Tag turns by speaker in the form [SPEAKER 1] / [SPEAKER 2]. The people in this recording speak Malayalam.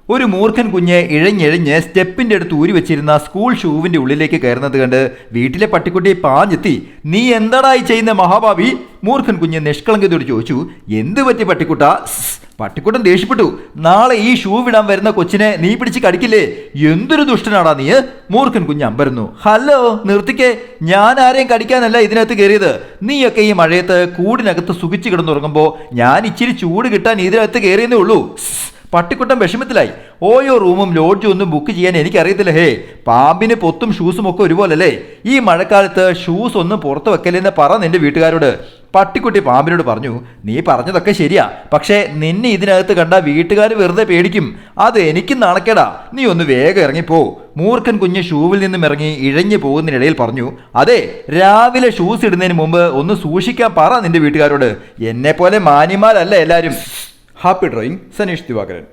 [SPEAKER 1] ഒരു മൂർഖൻ കുഞ്ഞ് ഇഴഞ്ഞിഴഞ്ഞ് സ്റ്റെപ്പിന്റെ അടുത്ത് ഊരി വെച്ചിരുന്ന സ്കൂൾ ഷൂവിന്റെ ഉള്ളിലേക്ക് കയറുന്നത് കണ്ട് വീട്ടിലെ പട്ടിക്കുട്ടി പാഞ്ഞെത്തി. നീ എന്താടായി ചെയ്യുന്ന മഹാഭാവി? മൂർഖൻ കുഞ്ഞ് നിഷ്കളങ്കതയോട് ചോദിച്ചു. എന്ത് പറ്റി പട്ടിക്കുട്ട? പട്ടിക്കുട്ടൻ ദേഷ്യപ്പെട്ടു. നാളെ ഈ ഷൂ വിടാൻ വരുന്ന കൊച്ചിനെ നീ പിടിച്ച് കടിക്കില്ലേ? എന്തൊരു ദുഷ്ടനാടാ നീ? മൂർഖൻ കുഞ്ഞ് അമ്പരന്നു. ഹലോ, നിർത്തിക്കേ. ഞാൻ ആരെയും കടിക്കാനല്ല ഇതിനകത്ത് കയറിയത്. നീയൊക്കെ ഈ മഴയത്ത് കൂടിനകത്ത് സുഖിച്ചു കിടന്നുറങ്ങുമ്പോൾ ഞാൻ ഇച്ചിരി ചൂട് കിട്ടാൻ ഇതിനകത്ത് കയറിയെന്നേ ഉള്ളൂ. പട്ടിക്കുട്ടൻ വിഷമത്തിലായി. ഓയോ റൂമും ലോഡ്ജും ഒന്നും ബുക്ക് ചെയ്യാൻ എനിക്കറിയത്തില്ല. ഹേ, പാമ്പിന് പൊത്തും ഷൂസും ഒക്കെ ഒരുപോലല്ലേ? ഈ മഴക്കാലത്ത് ഷൂസ് ഒന്നും പുറത്ത് വെക്കല്ലെന്ന് പറ നിന്റെ വീട്ടുകാരോട്. പട്ടിക്കുട്ടി പാമ്പിനോട് പറഞ്ഞു. നീ പറഞ്ഞതൊക്കെ ശരിയാ, പക്ഷേ നിന്നെ ഇതിനകത്ത് കണ്ട വീട്ടുകാർ വെറുതെ പേടിക്കും. അത് എനിക്കും നാണക്കേടാ. നീ ഒന്ന് വേഗം ഇറങ്ങിപ്പോ. മൂർഖൻ കുഞ്ഞ് ഷൂവിൽ നിന്നും ഇറങ്ങി ഇഴഞ്ഞു പോകുന്നതിനിടയിൽ പറഞ്ഞു. അതെ, രാവിലെ ഷൂസ് ഇടുന്നതിന് മുമ്പ് ഒന്ന് സൂക്ഷിക്കാൻ പറ നിന്റെ വീട്ടുകാരോട്. എന്നെ പോലെ മാന്യന്മാരല്ല എല്ലാവരും. Happy drawing, Saneesh Divakaran.